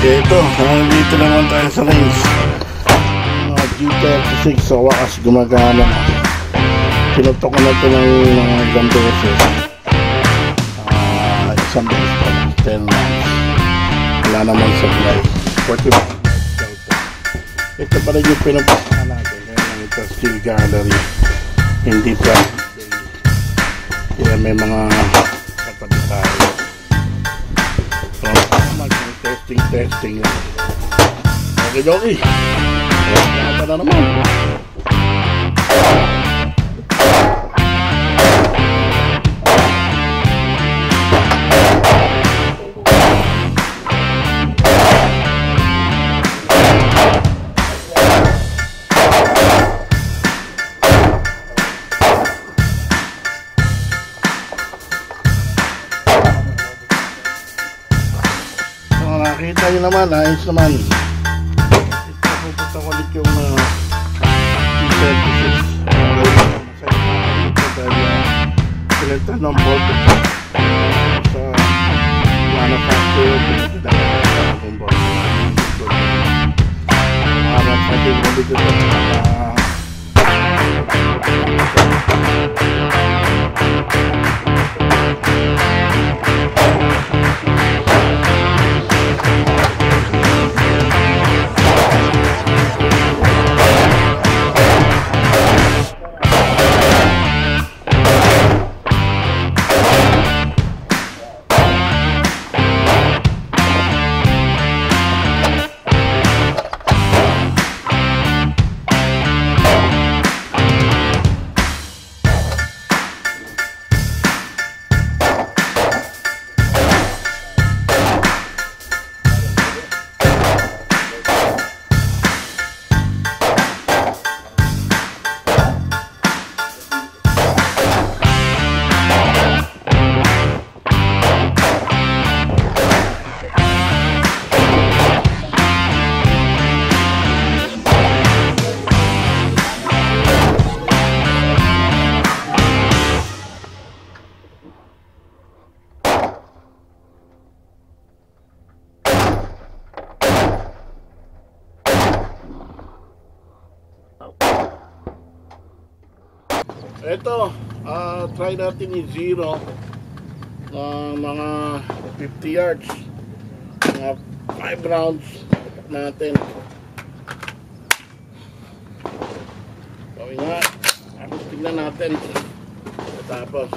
Ito, dito naman tayo sa range. Mga G36 sa wakas gumagana na. Pinutok ko na ito ng mga ilang beses. Isang beses pa lang, 10 months. Wala naman supply. 40 months. Ito pa rin yung pinupukahan natin. Kaya ito steel gallery. Hindi pa. Kaya may mga katabi tayo. So, testing. Okay. Kaya na naman. Nakita nyo naman, ayos naman. Ito, pupunta ko ulit yung T36. Pinagta ng bolt sa manufacturer. Harap natin ulit ito. Ito, try natin i-zero mga 50 yards, mga 5 rounds natin. Gawin nga, tignan natin. Tapos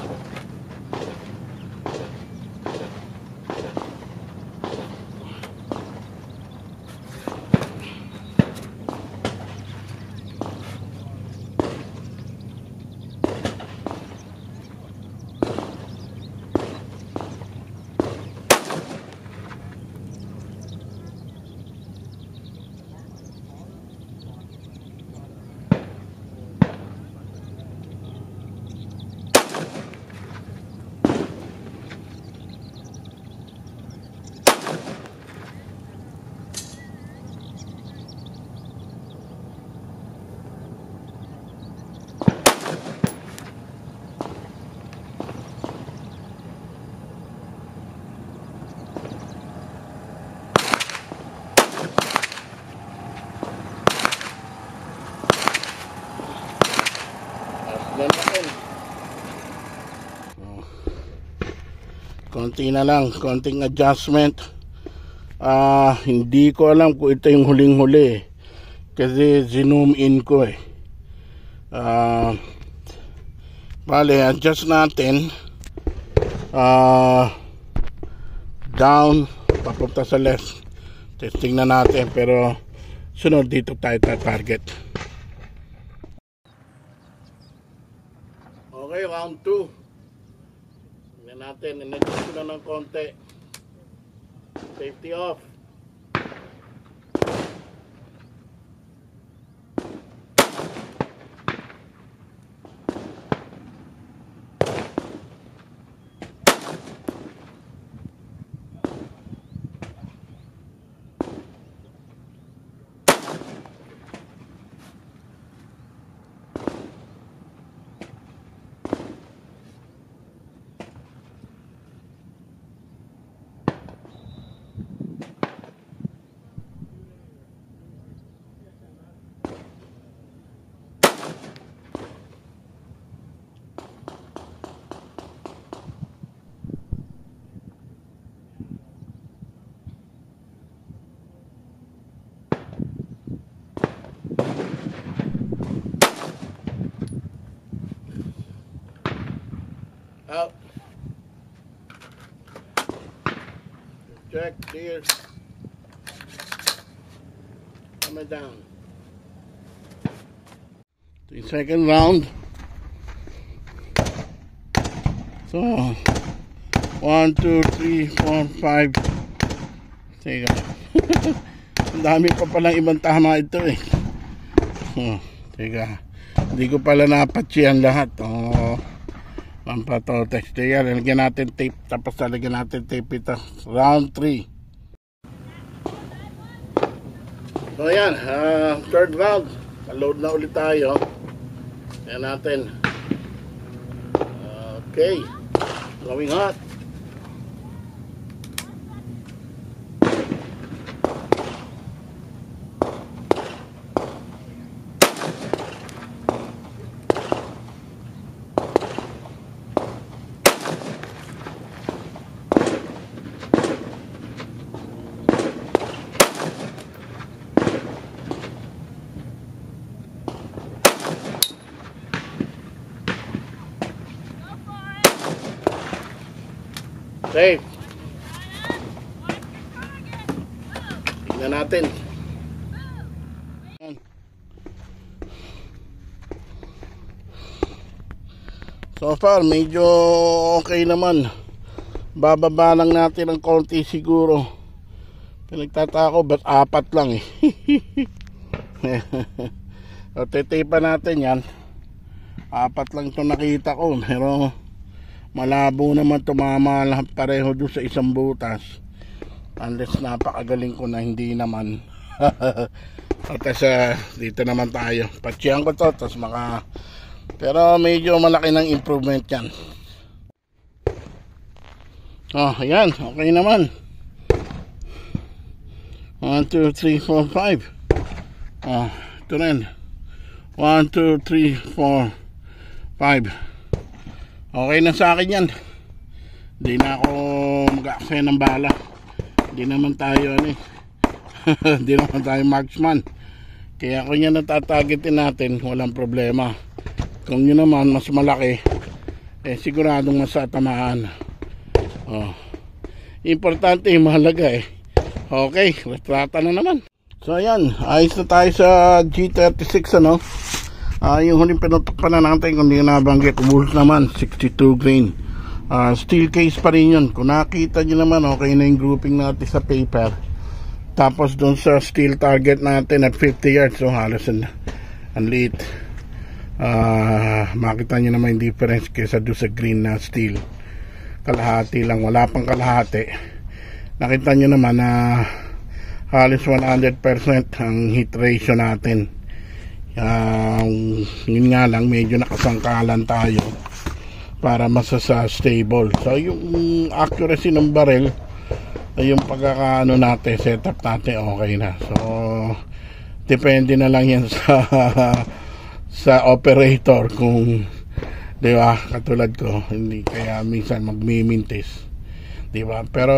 konti na lang, konting adjustment. Hindi ko alam kung ito yung huling-huli kasi zoom in ko bale, adjust natin down papunta sa left. Testing na natin, pero sunod dito tayo target. Okay, round 2 natin, in-adjust ko na ng konti. Safety off. check, clear. Come down. The second round. So 1, 2, 3, 4, 5. Teka. Ang dami pa palang ibang tama ito eh. Teka. Hindi ko pala napatsihan lahat. Pampatotex. Teka, lalagyan natin tape. Tapos lalagyan natin tape ito. Round 3. So yan, third round. Load na ulit tayo. Yan natin. Okay. Going hot. Safe. Tingnan natin. So far, medyo okay naman. Bababa lang natin ng konti siguro. Pinagtataka ko, ba't 4 lang eh. So, titipa natin yan. 4 lang ito nakita ko. Pero malabo naman tumama lahat pareho doon sa isang butas, unless napakagaling ko na hindi naman. Tapos dito naman tayo, patsiyan ko to, tapos pero medyo malaki ng improvement yan. Ayan, okay naman. 1, 2, 3, 4, 5. Ito rin 1, 2, 3, 4, 5. Okay na sa akin yan. Hindi na ako mag-aksaya ng bala. Hindi naman tayo hindi naman tayo marksman. Kaya kung yan natatagetin natin, walang problema. Kung yun naman mas malaki, siguradong masatamaan. Importante, mahalaga eh. Okay, retrata na naman. So ayan, ayos na tayo sa G36 yung huling pinutok pa na natin, kung hindi nabanggit, Wolf naman 62 grain. Steel case pa rin yun. Kung nakita nyo naman, okay na yung grouping natin sa paper. Tapos dun sa steel target natin at 50 yards, so halos ang liit. Makita nyo naman yung difference kesa doon sa green na steel. Kalahati lang, wala pang kalahati. Nakita nyo naman na halos 100% ang hit ratio natin. Yun nga lang, medyo nakasangkalan tayo para stable. So yung accuracy ng barrel, yung pagkakaano natin, setup natin, okay na. So depende na lang yan sa operator, kung di ba, katulad ko, hindi kaya minsan magmimintis, di ba? Pero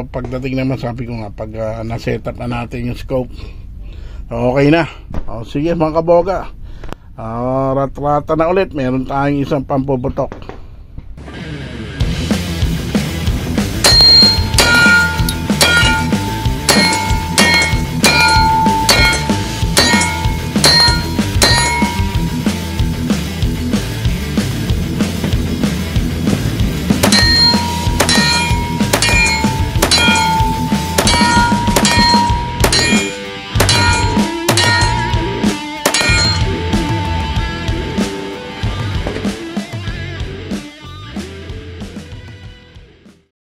pagdating naman, sabi ko nga, pag na-setup na natin yung scope, okay na. Sige mga kaboga, ratrata na ulit. Meron tayong isang pampuputok.